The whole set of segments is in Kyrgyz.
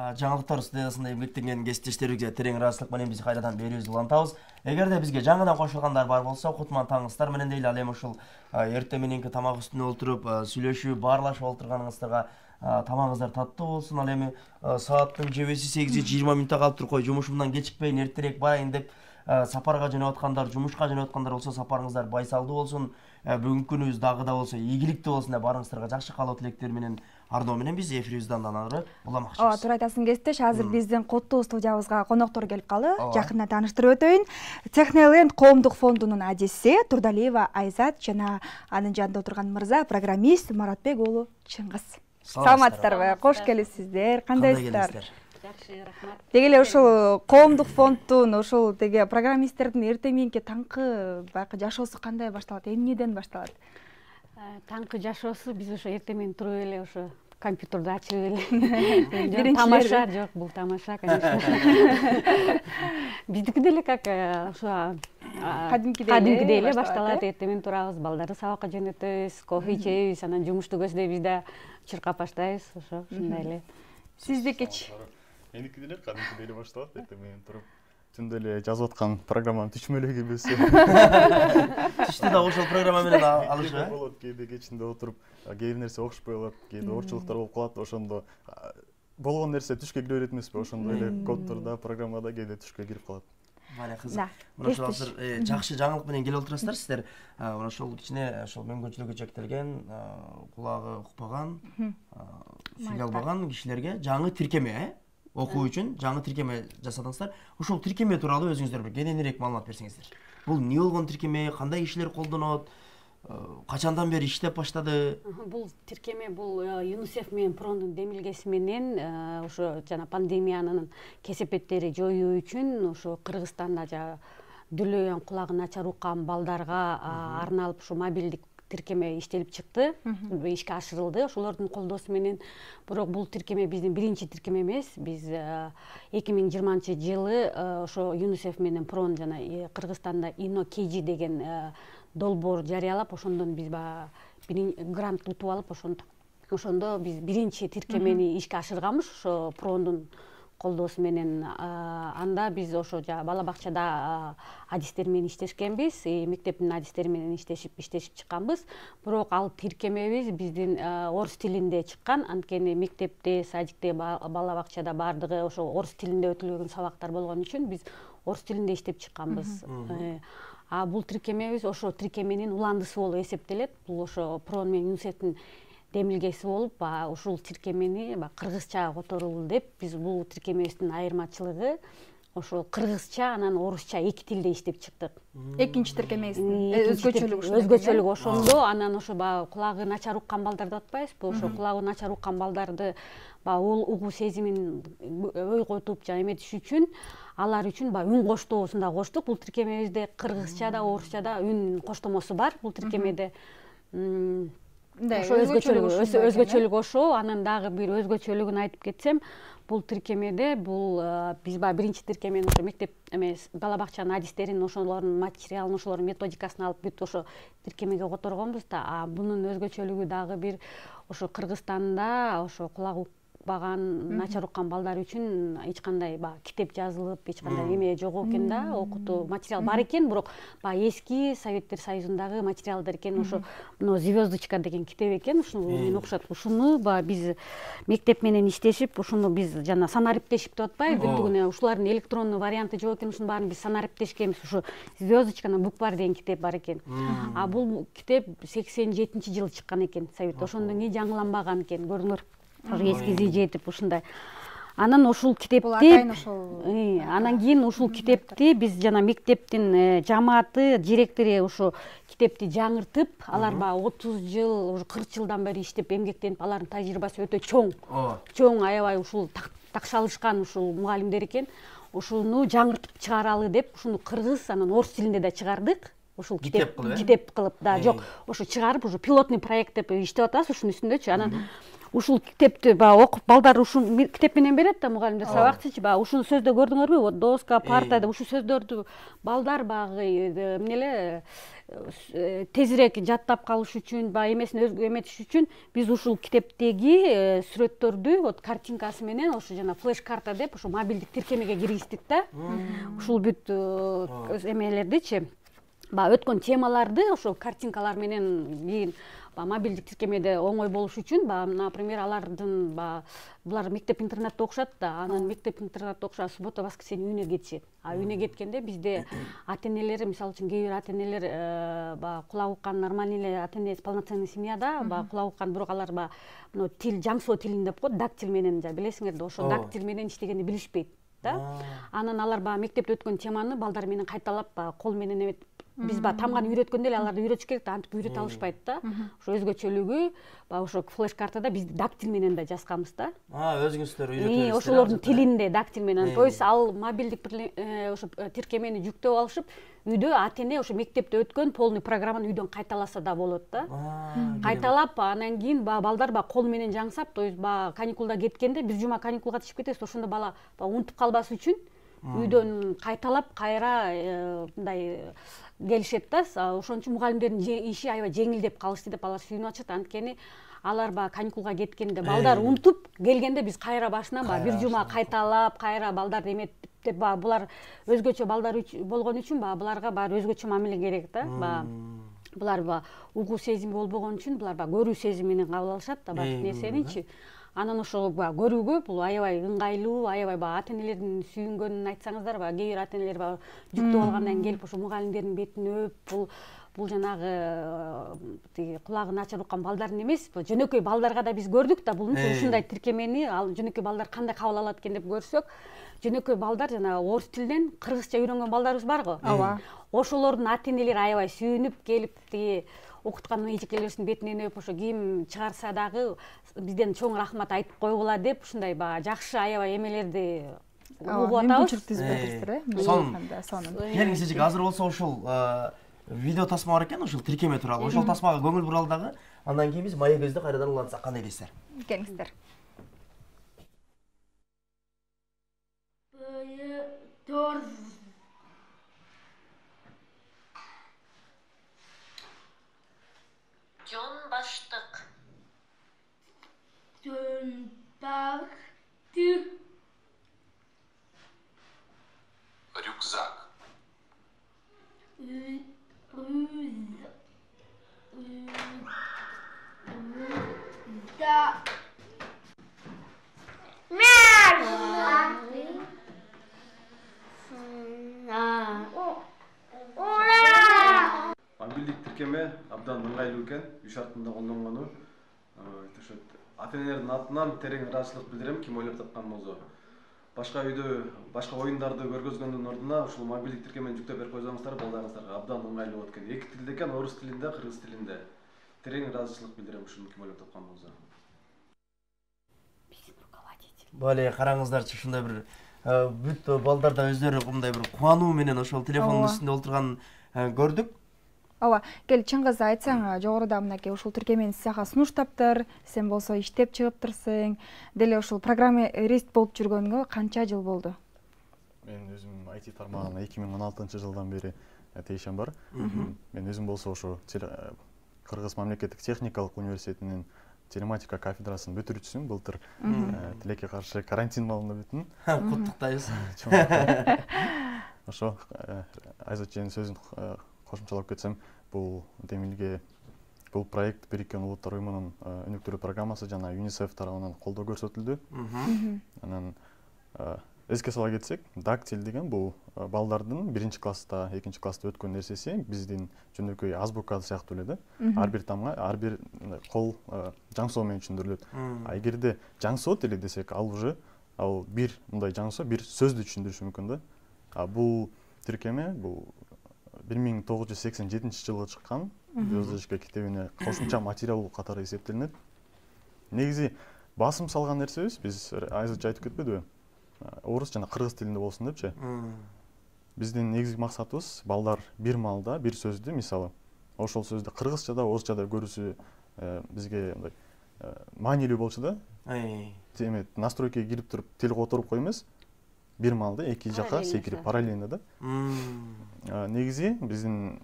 жаңылыктар студиясында эмгектенген кесиптештерибизге терең ыраазычылык менен биз кайрадан берүүбүздү улантабыз. Эгерде бизге жаңыдан кошулгандар бар болсо, кутман таңыңыздар менен дейли. Ал эми ушул эртең мененки тамак үстүнө отуруп сүйлөшүп, баарлашып отурганыңыздарга тамагыңыздар таттуу болсун. Ал эми сааттын жебеси 8:20 мүнөткө калып туруп, кой жумушумдан кечикпейин, эртерээк барайын деп сапарга жөнөп аткандар, жумушка жөнөп аткандар болсо, сапарыңыздар байсалдуу болсун. Бүгүнкү күнүбүз дагы да болсо ийгиликтүү болсун деп барыңыздарга жакшы каалоо тилектер менен ардоо менен биз эфирибизди андан ары уламакчыбыз. Туура айтасың кесиптеш, азыр биздин куттуу студиябызга коноктор келип калды. Жакындан тааныштырып өтөйүн. Техноленд коомдук фондунун адиси Турдалиева Айзат жана анын жанында отурган мырза программист Маратбек уулу Чыңгыз. Саламатсыздарбы? Кош келипсиздер. Кандайсыздар? Жакшы, рахмат. Деги эле ушул коомдук фонддун ушул деги программисттердин эртең мененки таңкы баягы жашоосу кандай башталат? Эмнеден башталат? Таңкы жашоосу биз ошо эртең менен туруп эле ошо компьютерди ачып эле. Тамаша, жок, бул тамаша, конечно. Биздики деле как ошо кадимкидей эле башталат. Эртең менен турабыз, балдарды сабакка жөнөтөбүз, кофе ичебиз, анан жумушту көздөй биз да чуркап баштайбыз, ошо ушундай эле. Сиздикичи? Меники деле кадимкидей эле башталат. Эртең менен туруп түндө эле жазып аткан программаны түшмөлөгүбүз. Түштү да ошол программа менен алышып, болот. Кээде кечинде отуруп, кээ бир нерсе окшошпой калат, кээде орчулуктар болуп калат. Ошондо болгон нерсе түшкө кире берет эмеспи? Ошондой эле коддордо, программада кээде түшкө кирип калат. Мына кызык. Мына ошол азыр жакшы жаңылык менен келип отурасыздар сиздер. Мына ошол кичине ошол мүмкүнчүлүгү чектелген, кулагы укпаган, сүйлөй албаган кишилерге жаңы тиркеме, окуу үчүн жаңы тиркеме жасадыңыздар. Ошол тиркеме тууралуу өзүңүздөр бир кененирээк маалымат берсеңиздер. Бул эмне болгон тиркеме, кандай кишилер колдонот, качандан бери иштеп баштады? Бул тиркеме бул ЮНИСЕФ менен ПРОНдун демилгеси менен ошо жана пандемиянын кесепеттери жоюу үчүн ошо Кыргызстанда дүлөйөн кулагы начар уккан балдарга арналып ушу мобилдик тиркеме иштелип чыкты, ишке ашырылды ошолордун колдоосу менен. Бирок бул тиркеме биздин биринчи тиркеме эмес. Биз 2020-жылы ошо ЮНИСЕФ менен ПРОН жана Кыргызстанда InnoKG деген долбоор жарыялап, ошондон биз грант утуп алып, ошондо биз биринчи тиркемени ишке ашырганбыз, ошо ПРОНдун колдоосу менен. Анда биз ошо бала бакчада адистер менен иштешкенбиз, мектептин адистери менен иштешип чыкканбыз. Бирок ал тиркемебиз биздин орус тилинде чыккан. Анткени мектепте, садикте, бала бакчада баардыгы ошо орус тилинде өтүлгөн сабактар болгон үчүн биз орус тилинде иштеп чыкканбыз. Бул тиркемебиз ошо тиркеменин уландысы болуп эсептелет. Бул ошо ПРОН менен ЮНИСЕФтин демилгеси болуп, ушул тиркемени кыргызча которулду деп, биз бул тиркемебиздин айырмачылыгы ошо кыргызча анан орусча эки тилде иштеп чыктык. Экинчи тиркемебиздин өзгөчөлүгү ошондо. Анан ошо кулагы начар уккан балдарды атпайбызбы? Ошо кулагы начар уккан балдарды угуу сезимин ойготуп жана эметиш үчүн, алар үчүн үн коштоосун да коштук. Бул тиркемебизде кыргызча да, орусча да үн коштомосу бар бул тиркемеде. Ошо өзгөчөлүгү ошо. Анан дагы бир өзгөчөлүгүн айтып кетсем, бул тиркемеде биз биринчи тиркемени ошо мектеп эмес, бала бакчанын адистерин ошолордун материалын, ошолордун методикасын алып бүт ошо тиркемеге которгонбуз да. Бунун өзгөчөлүгү дагы бир ошо Кыргызстанда ошо кулагы укпаган, начар уккан балдар үчүн эч кандай китеп жазылып, эч кандай эме жок экен да, окутуу материал бар экен, бирок эски Советтер Союзундагы материалдар экен. Ошо «Звездочка» деген китеп экен, ушуну мен окушат. Ушуну биз мектеп менен иштешип, ушуну биз жана санариптешип деп атпайбы, бүттүгүнө ушулардын электрондуу варианты жок экен, ушунун баарын биз санариптешкенбиз. Ушу «Звездочканын буквар» деген китеп бар экен. Бул китеп 87-жылы чыккан экен Совет. Ошондон кийин жаңыланбаган экен, көрүңөр. Эскизи жетип ушундай. Анан ушул китепти, анан кийин ушул китепти биз жана мектептин жамааты, директору ушу китепти жаңыртып, алар 30 жыл, 40 жылдан бери иштеп эмгектенип, алардын тажрыйбасы өтө чоң, аябай ушул такшалышкан ушул мугалимдер экен. Ушуну жаңыртып чыгаралы деп, ушуну кыргыз, анан орус тилинде да чыгардык. ушул китеп кылып да жок ошо чыгарып уже пилотный проект деп иштеп атабыз ушунун үстүндөчү. Анан ушул китепти баягы окуп балдар ушул китеп менен берет да мугалимдер сабакчычы баягы ушуну сөздө көрдүңөрбү? Вот доска, парта деп ушул сөздөрдү балдар баягы эмне эле тезирээк жаттап калыш үчүн, баягы эмесин өзгө эметиш үчүн биз ушул китептеги сүрөттөрдү вот картинкасы менен ошо жана флеш карта деп ошо мобилдик тиркемеге киргиздик да. Ушул бүт эмелердичи баягы өткөн темаларды ошо картинкалар менен кийин мобилдик тиркемеде оңой болуш үчүн баягы, например, алардын булар мектеп интернатта окушат да, анан мектеп интернатта окушат, суббота воскресенье үйүнө кетишет. А үйүнө кеткенде бизде ата-энелери, мисалы үчүн кээ бир ата-энелер баягы кулак уккан нормальный эле ата-эне полноценный семьяда баягы кулак уккан, бирок алар баягы мына тил жаңсоо тилин деп коет, дактиль менен билесиңер да, ошо дактиль менен иштегенди билишпейт да. Анан алар баягы мектепте өткөн теманы балдар менен кайталап баягы кол менен эметип биз баягы тамганы үйрөткөндө эле аларды үйрөтүш керек да, антип үйрөтө алышпайт да. Ошо өзгөчөлүгү баягы ошо флеш картада биз дактиль менен да жазганбыз да. Өзүңүздөр үйрөтөбүз. Ошолордун тилинде дактиль менен. То есть ал мобилдик ошо тиркемени жүктөп алышып, үйдө ата-эне ошо мектепте өткөн полный программаны үйдөн кайталаса да болот да. Кайталап анан кийин балдар кол менен жаңсап, то есть каникулда кеткенде биз жума каникулга түшүп кетебиз, ошондо бала унутуп калбас үчүн үйдөн кайталап кайра мындай келишет да. Ошон үчүн мугалимдердин иши аябай жеңилдеп калышты деп алар сүйүнүп атышат. Анткени алар каникулга кеткенде балдар унутуп келгенде биз кайра башынан бир жума кайталап, кайра балдарды эметип деп булар өзгөчө балдар болгон үчүн буларга өзгөчө мамиле керек да. Булар угуу сезими болбогон үчүн булар көрүү сезими менен кабыл алышат да башка нерсеничи. Анан ошол көрүүгө бул аябай ыңгайлуу, аябай ата-энелердин сүйүнгөнүн айтсаңыздар, кээ бир ата-энелер жүктөп алгандан келип ошо мугалимдердин бетин өп, бул жанагы кулагы начар уккан балдардын эмес, жөнөкөй балдарга да биз көрдүк да, бул ушундай тиркемени ал жөнөкөй балдар кандай кабыл алат экен деп көрсөк, жөнөкөй балдар жана орус тилинен кыргызча үйрөнгөн балдарыбыз бар го. Ооба. Ошолордун ата-энелери аябай сүйүнүп келип окуткан эжекелерибиздин бетинен өп, ошо кийим чыгарса дагы бизден чоң рахмат айтып койгула деп ушундай жакшы аябай эмелерди угуп атабыз. Сонун. Келиңиз эжеке, азыр болсо ушул видео тасма бар экен, ушул тиркеме тууралуу. Ошол тасмага көңүл буралы дагы. Андан кийин биз маегибизди кайрадан улантсак кандай дейсиздер? Келиңиздер. Жон баштык. Рюкзак. Мобилдик тиркеме абдан ыңгайлуу экен, үй шартында колдонгону. Ата-энелердин атынан терең ыраазычылык билдирем, ким ойлоп тапкан болсо. Башка үйдө, башка оюндарды көргөзгөндүн ордуна ушул мобилдик тиркемени жүктөп берип койсоңуздар, балдарыңыздарга абдан ыңгайлуу болот экен. Эки тилде экен, орус тилинде, кыргыз тилинде. Терең ыраазычылык билдирем ушуну ким ойлоп тапкан болсо. Бале, караңыздарчы, ушундай бир бүт балдар да өздөрү мындай бир кубануу менен ошол телефондун үстүндө отурганын көрдүк. Ооба, кел чыңгыз айтсаң, жогоруда мынакей ушул тиркемени сага сунуштаптыр, сен болсо иштеп чыгыптырсың. Деле ушул программа рест болуп жүргөнгө канча жыл болду? Мен өзүм IT тармагына 2016-жылдан бери тиешем бар. Мен өзүм болсо ошо Кыргыз мамлекеттик техникалык университетинин телематика кафедрасын бүтүрүүчүсүмүн. Былтыр тилекке каршы карантин маалында бүттүм. Куттуктайбыз. Ошо Айзат эженин сөзүн кошумчалап кетсем, бул демилге бул проект Бириккен Улуттар уюмунун өнүктүрүү программасы жана ЮНИСЕФ тарабынан колдоо көрсөтүлдү. Анан эске сала кетсек, дактиль деген бул балдардын 1-класста, 2-класста өткөн нерсеси биздин жөнөкөй азбука сыяктуу эле да. Ар бир тамга, ар бир кол жаңсоо менен түшүндүрүлөт. А эгерде жаңсоо тили десек, ал уже бир мындай жаңсоо бир сөздү түшүндүрүшү мүмкүн да. А бул тиркеме бул 1987-жылы чыккан Звездочка китебине кошумча материал катары эсептелинет. Негизи басым салган нерсебиз биз Айзат айтып кетпедиби? Орус жана кыргыз тилинде болсун депчи. биздин негизги максатыбыз балдар бир маалда бир сөздү, мисалы ошол сөздү кыргызчада, орусчада көрүүсү бизге мындай маанилүү болчу да. Эме настройкага кирип туруп тил которуп кой эмес, бир маалда эки жака секирип параллельно да. Негизи биздин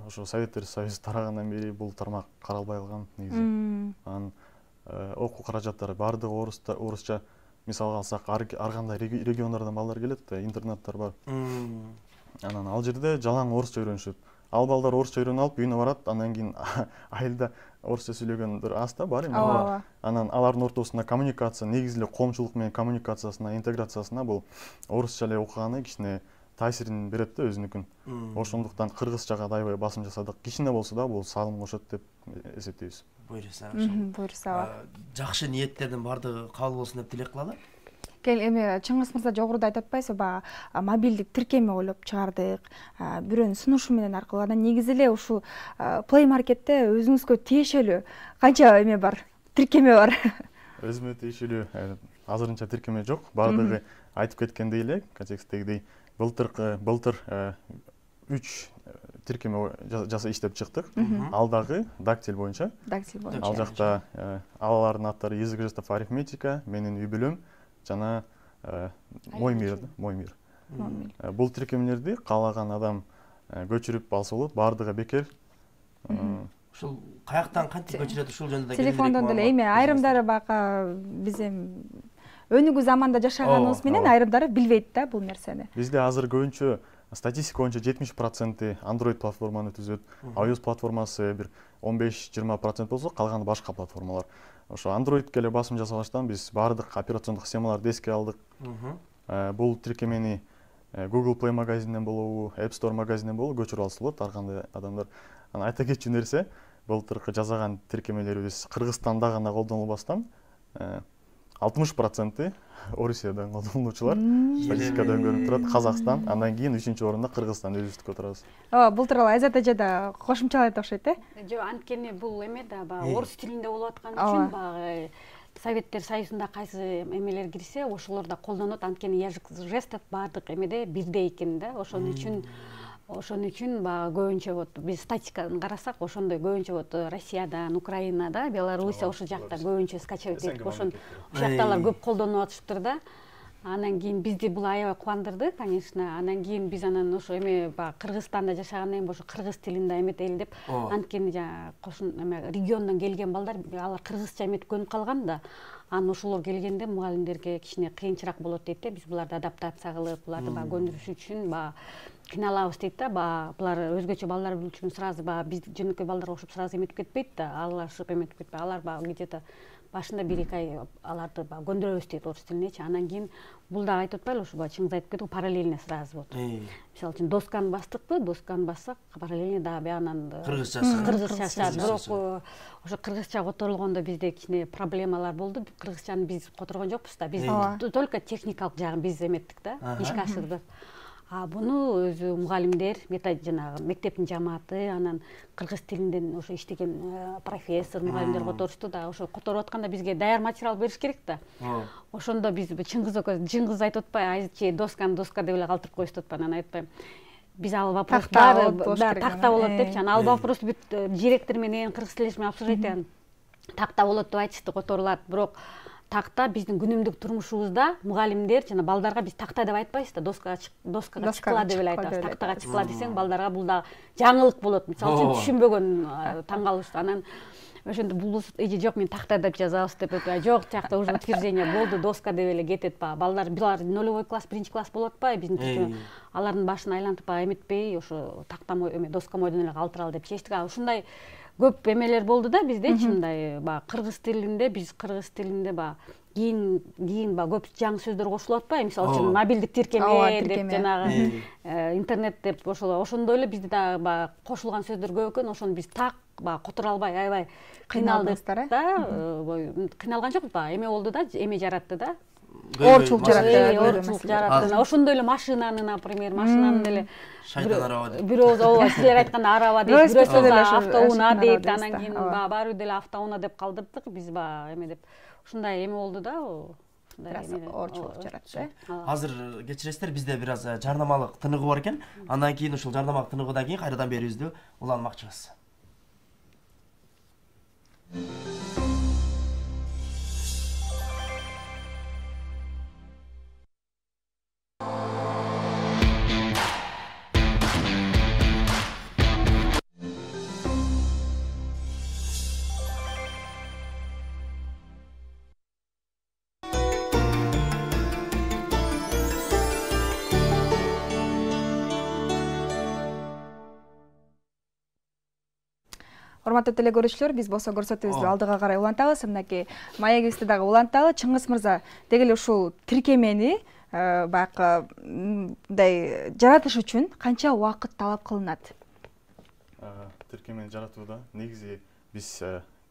ошо Советтер Союзу тарагандан бери бул тармак каралбай калган негизи. Анан окуу каражаттары бардыгы орусча. Мисалга алсак, ар кандай региондардан балдар келет, интернаттар бар. Анан ал жерде жалаң орусча үйрөнүшөт. Ал балдар орусча үйрөнүп алып үйүнө барат, андан кийин айылда орусча сүйлөгөндөр аз да бар эми. Анан алардын ортосунда коммуникация, негизи эле коомчулук менен коммуникациясына, интеграциясына бул орусча эле окуганы кичине таасирин берет да өзүнүкүн. Ошондуктан кыргызчага аябай басым жасадык. Кичине болсо да бул салым кошот деп эсептейбиз. Буйрса. Жакшы ниеттердин бардыгы кабыл болсун деп тилек кылалы. Эми Чыңгыз мырза жогоруда айтып атпайсызбы, баягы мобилдик тиркеме ойлоп чыгардык, бирөөнүн сунушу менен аркылуу. Анан негизи эле ушул Play Marketте өзүңүзгө тиешелүү канча эме бар, тиркеме бар? Өзүмө тиешелүү азырынча тиркеме жок. Бардыгы айтып кеткендей эле, контекстегидей былтыр 3 тиркеме иштеп чыктык. Ал дагы дактиль боюнча. Ал жакта алардын аттары язык жестов арифметика, менин үй бүлөм жана мой мир. Бул тиркемелерди каалаган адам көчүрүп алса болот, бардыгы бекер. Ушул каяктан кантип көчүрөт, ушул жөнүндө телефондон деле эми айрымдары бака биз эми өнүгүү заманда жашаганыбыз менен айрымдары билбейт да бул нерсени. Бизде азыр көбүнчө статистика боюнча 70% Android платформаны түзөт, iOS платформасы бир 15-20% болсо, калганы башка платформалар. Ошо Androidке эле басым жасалыштан биз бардык операциондук системаларды эске алдык. Бул тиркемени Google Play магазининен болобу, App Store магазининен болобу көчүрүп алса болот ар кандай адамдар. Анан айта кетчү нерсе, былтыркы жасаган тиркемелерибиз Кыргызстанда гана колдонулбастан 60% Орусиядан колдонуучулар. Статистикада көрүнүп турат, Казакстан, андан кийин 3-орунда Кыргызстан өзүбүздүкө отурабыз. Былтыр Айзат эже да кошумчалайды окшойт, Жок, анткени бул эме да орус тилинде болуп аткан үчүн багы Советтер Союзунда кайсы эмелер кирсе, ошолор да колдонот. Анткени язык жестов бардык эмеде бирдей экен да. Ошон үчүн багы көбүнчө вот биз статистиканы карасак, ошондой көбүнчө Россиядан, Украинада, Белоруссия ошол жакта көбүнчө скачивать этип, ошол жакталар көп колдонуп атышыптыр да. Анан кийин бизди бул аябай кубандырды, конечно. Анан кийин биз анан ошо эме Кыргызстанда жашагандан кийин ошо кыргыз тилинде эметели деп, анткени кошун эме региондон келген балдар алар кыргызча эметип көнүп калган да. Анан ошолор келгенде мугалимдерге кичине кыйынчыраак болот дейт да. Биз буларды адаптация кылып, буларды көндүрүш үчүн кыйналабыз дейт да. Булар өзгөчө балдар үчүн сразу биз жөнөкөй балдарга окшоп сразу эметип кетпейт да. Алышып эметип кетпейт. Алар где-то башында 1-2 ай аларды көндүрөбүз дейт орус тилине. Анан кийин бул да айтып атпайлы, ушу Чыңгыз айтып кетти, параллельно сразу вот. Мисалы үчүн досканы бастыкпы, досканы бассак, параллельно да биянан кыргызча. Бирок ошо кыргызча которулгондо бизде кичине проблемалар болду. Кыргызчаны биз которгон жокпуз да. Биз только техникалык жагын биз эметтик да, ишке ашырдык. Буну өзү мугалимдер, жанагы мектептин жамааты, анан кыргыз тилинден ошо иштеген профессор, мугалимдер которушту да. Ошо которуп атканда бизге даяр материал бериш керек да. Ошондо биз Чыңгыз айтып атпай, айчи доска деп эле калтырып коюшту атпай, анан айтпайм. Биз ал вопростар такта болот депчи, анан ал вопросту бүт директор менен кыргыз тилиш менен обсуждать такта болот деп айтышты, которулат. Бирок такта биздин күнүмдүк турмушубузда мугалимдер жана балдарга биз такта деп айтпайбыз да, доскага чыккыла деп эле айтабыз. Тактага чыккыла десең балдарга бул да жаңылык болот. Мисалы үчүн түшүнбөгөн таң калышты. Анан ошондо бул эже жок, мен такта деп жазабыз деп айтып, жок, тиякта уже утверждение болду, доска деп эле кетет. Балдар булар 0 класс, 1 класс болуп атпайбы, биздин тилчи алардын башын айлантып эметпей, ошо такта доска мойдон эле калтыралы деп чечтик. Ушундай көп эмелер болду да биздечи, мындай кыргыз тилинде, биз кыргыз тилинде кийин көп жаңы сөздөр кошулуп атпайбы, мисалы үчүн мобилдик тиркеме деп, жанагы интернет деп, ошондой эле бизде да кошулган сөздөр көп экен. Ошону биз так которо албай аябай кыйналдык да. Кыйналган жокпуз, эме болду да, эме жаратты да. Оорчулук жаратты. Ошондой эле машинаны, например, машинаны деле шайтан араба деп. Бирөө силер айтканда араба дейт, бирөөсү автоунаа дейт, анан кийин баарыбир деле автоунаа деп калдырдык биз эме деп. Ушундай эме болду да. оорчулук жаратты. Азыр кечиресиздер, бизде бир аз жарнамалык тыныгы бар экен. Андан кийин ушул жарнамалык тыныгыдан кийин кайрадан берүүбүздү уланмакчыбыз. Урматтуу теле көрүүчүлөр, биз болсо көрсөтүүбүздү алдыга карай улантабыз. Мынакей маегибизди дагы уланталы. Чыңгыз мырза, деги эле ушул тиркемени баягы мындай жаратыш үчүн канча убакыт талап кылынат? Тиркемени жаратууда негизи биз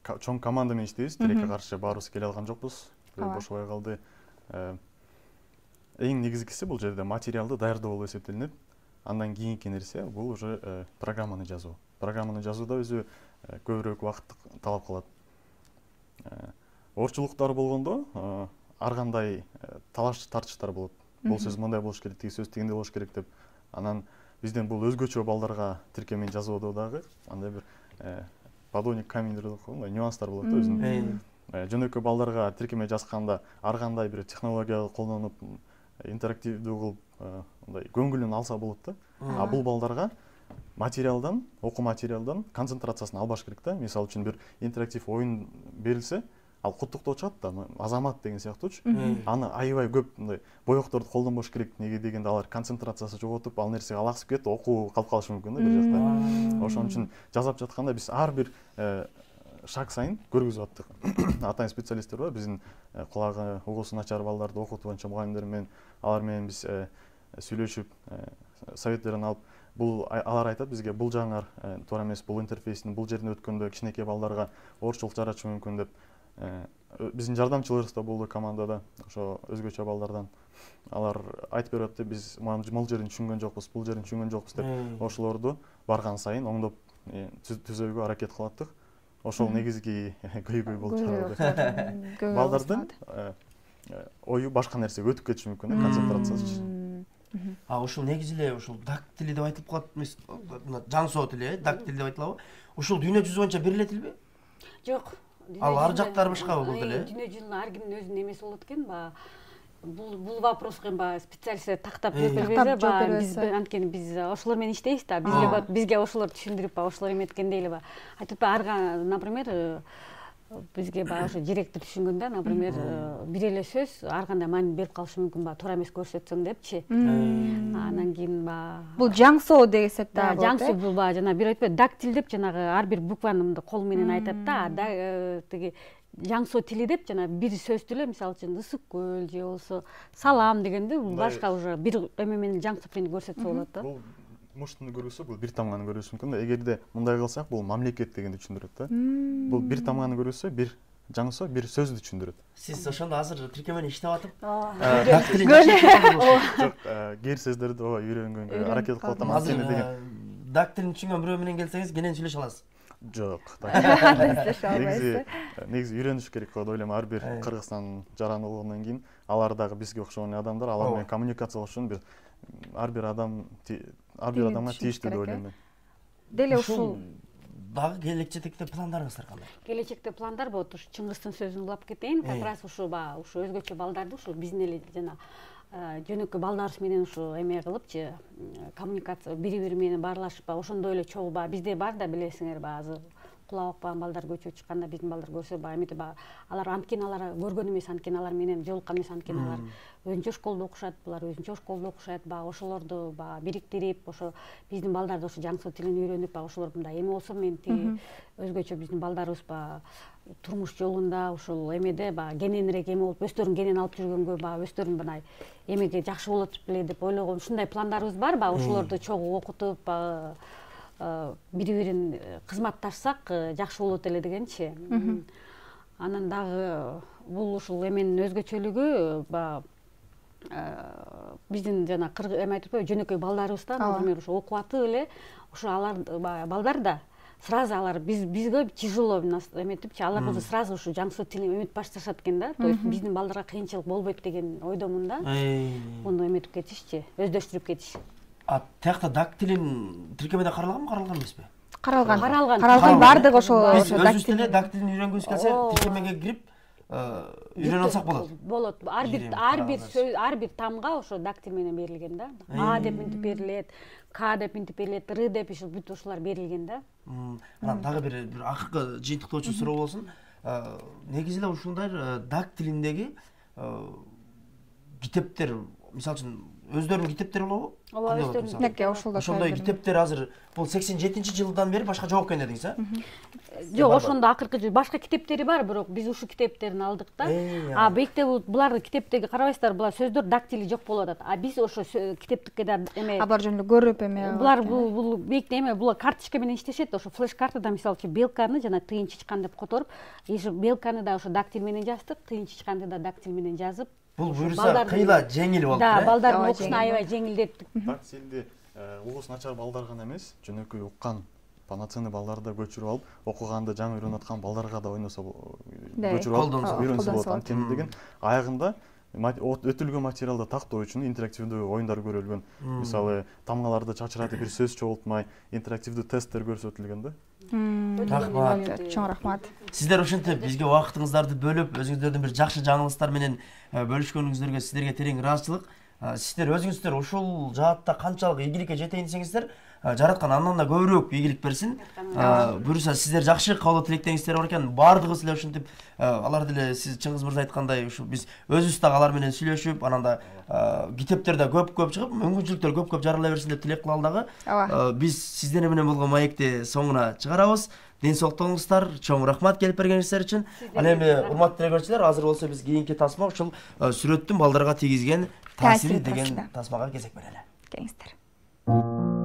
чоң команда менен иштейбиз. Тилекке каршы баарыбыз келе алган жокпуз. Бошобой калды. Эң негизгиси бул жерде материалды даярдоо болуп эсептелинет. Андан кийинки нерсе бул уже программаны жазуу. Программаны жазууда өзү көбүрөөк убакыт талап кылат. Орчулуктар болгондо ар кандай талаш тартыштар болот. Бул сөз мындай болуш керек, тиги сөз тигиндей болуш керек деп. Анан бизден бул өзгөчө балдарга тиркемени жазууда дагы андай бир подводник камень деп коебуз, нюанстар болот да өзүнүн. Жөнөкөй балдарга тиркеме жазганда ар кандай бир технология колдонуп интерактивдүү кылып мындай көңүлүн алса болот да. А бул балдарга материалдан, окуу материалдан концентрациясын албаш керек да. Мисалы үчүн бир интерактив оюн берилсе, ал куттуктоо чыгат да, Азамат деген сыяктуучу. Аны аябай көп мындай боекторду колдонбош керек, неге дегенде алар концентрациясы жоготуп, ал нерсеге алаксып кетип, окуу калып калышы мүмкүн да бир жакта. Ошон үчүн жазап жатканда биз ар бир шаг сайын көргүзүп аттык. Атайын специалисттер бар, биздин кулагы угуусу начар балдарды окутуу боюнча мугалимдер менен, алар менен биз сүйлөшүп, советтерин алып, бул алар айтат бизге бул жаңар туура эмес, бул интерфейстин бул жерине өткөндө кичинекей балдарга оорчулук жарачу мүмкүн деп. Биздин жардамчыларыбыз да болду командада, ошо өзгөчө балдардан. Алар айтып берип атты, биз могул жерин түшүнгөн жокпуз, бул жерин түшүнгөн жокпуз деп. Ошолорду барган сайын оңдоп түзөөгө аракет кылаттык. Ошол негизги көйгөй болуп чыгарды. Балдардын ою башка нерсеге өтүп кетиши мүмкүн, концентрациясы. Ушул негизи эле ушул дак тили деп айтылып калат эмес, жаңсоо тили, дак тили деп айтылабы? Ушул дүйнө жүзү боюнча бир эле тилби? Жок. Ал ар жактары башкабы бул тили? Дүйнө жүзүнүн ар кимдин өзүнүн эмеси болот экен, бул вопроско специалисттер тактап бербейбиз, биз анткени биз ошолор менен иштейбиз да, бизге ошолор түшүндүрүп, ошолор эметкендей эле айтып, например, бизге ошо директор түшүнгөндө, например, бир эле сөз ар кандай маани берип калышы мүмкүн, туура эмес көрсөтсөң депчи. Анан кийин бул жаңсоо дегесек да болот. Жаңсоо бул жана бир айтпайбы, дактиль деп жанагы ар бир букваны кол менен айтат да, тиги жаңсоо тили деп жана бир сөздү эле, мисалы үчүн ысык көл же болсо салам дегенде башка уже бир эме менен жаңсып көрсөтсө болот да. Муштуну көргөзсө, бул бир тамганы көрүшү мүмкүн да. Эгерде мындай кылсак, бул мамлекет дегенди түшүндүрөт да. Бул бир тамганы көргөзсө, бир жаңсоо, бир сөздү түшүндүрөт. Сиз ошондо азыр тиркемени иштеп атып, жок, кээ сөздөрдү үйрөнгөнгө аракет кылып атам. Азыр дак тилин түшүнгөн бирөө менен келсеңиз, кенен сүйлөшө аласыз? Жок. Негизи үйрөнүш керек деп ойлойм. Ар бир Кыргызстан жаран болгондон кийин алар дагы бизге окшогон адамдар, алар менен коммуникациялаш үчүн ар бир адамга тийиштүү деп ойлойм мен. Деле ушул дагы келечектеги пландарыңыздар кандай? Келечекте пландар болот. Ушу Чыңгыздын сөзүн улап кетейин. Как раз ушу өзгөчө балдарды ушу биздин эле жана жөнөкөй балдарыбыз менен ушу эме кылыпчы, коммуникация бири-бири менен баарлашып, ошондой эле чогуу бизде бар да, билесиңер, азыр кулак укпаган балдар көчүп чыкканда биздин балдар көрсө эметип, алар анткени алар көргөн эмес, анткени алар менен жолуккан эмес, анткени алар өзүнчө школдо окушат, булар өзүнчө школдо окушат, ошолорду бириктирип, ошо биздин балдарды ошо жаңсоо тилин үйрөнүп, ошолор мындай эме болсо, мен тиги өзгөчө биздин балдарыбыз турмуш жолунда ушул эмеде кененирээк эме болуп, өздөрүнүн кенен алып жүргөнгө, өздөрүн мындай эмеге жакшы болот беле деп ойлогон ушундай пландарыбыз бар. Ошолорду чогуу окутуп, бири-бирин кызматташсак жакшы болот эле дегенчи. Анан дагы бул ушул эменин өзгөчөлүгү биздин жана эме айтып, жөнөкөй балдарыбыз да, например, ошо окуп атып эле, ошо алар балдар да сразу алар бизге тяжело эметипчи, алар болсо сразу ушу жаңсу тилин эметип башташат экен да. То есть биздин балдарга кыйынчылык болбойт деген ойдомун да. Муну эметип кетишчи, өздөштүрүп кетиш. Тиякта дак тилин тиркемеде каралганбы, каралган эмеспи? Каралган бардыгы ошол өзүбүз деле дак тилин үйрөнгүбүз келсе тиркемеге кирип үйрөнүп алсак болот. Болот. Ар бир тамга ошо дак тил менен берилген да. А деп мынтип берилет, К деп мынтип берилет, Р деп бүт ушулар берилген да. Анан дагы бир акыркы жыйынтыктоочу суроо болсун. Негизи эле ушундай дак тилиндеги китептер, мисалы үчүн өздөрүнүн китептери болобу? Ооба, өздөрүнүн. Ошондой китептер азыр бул 87-жылдан бери башка жок экен дедиңиз, Жок, ошондо акыркы башка китептери бар, бирок биз ушу китептерин алдык да. Бийикте булардын китептеги карабайсыздар, булар сөздөр дак тили жок болуп атат. Биз ошо китептикке да эме бар жөнүндө көрүп эме. Булар бул бийикте эме булар карточка менен иштешет, ошо флеш картада мисалы үчүн белканы жана тыйын чычкан деп которуп, белканы да ошо дак тил менен жаздык, тыйын чычканды да дак тил менен жазып. Бул буюрса кыйла жеңил болуп. Да, балдардын окуусун аябай жеңилдеттик. Дак тилди угуусу начар балдар гана эмес, жөнөкөй уккан полноценный балдарды да көчүрүп алып, окуганды жаңы үйрөнүп аткан балдарга да ойносо көчүрүп алып үйрөнсө болот. Анткени деген аягында өтүлгөн материалды тактоо үчүн интерактивдүү оюндар көрүлгөн. Мисалы, тамгаларды чачыратып бир сөз чогултмай, интерактивдүү тесттер көрсөтүлгөн да. Рахмат. Чоң рахмат. Сиздер ошентип бизге убактыңыздарды бөлүп, өзүңүздөрдүн бир жакшы жаңылыштар менен бөлүшкөнүңүздөргө сиздерге терең ыраазычылык. Сиздер өзүңүздөр ушул жаатта канчалык ийгиликке жетейин десеңиздер, жараткан андан да көбүрөөк ийгилик берсин. Буюрса сиздер жакшы каалоо тилектериңиздер бар экен, баардыгыбыз эле ушинтип алар деле сиз Чыңгыз мырза айткандай ушу биз өзүбүз дагы алар менен сүйлөшүп, анан да китептер да көп чыгып, мүмкүнчүлүктөр көп жарыла берсин деп тилек кылалы дагы. Биз сиздер менен болгон маекти соңуна чыгарабыз. Ден соолук болуңуздар. Чоң рахмат келип бергениңиздер үчүн. Ал эми урматтуу көрүүчүлөр, азыр болсо биз кийинки тасма ушул сүрөттүн балдарга тийгизген таасири деген тасмага кезек берели. Келиңиздер.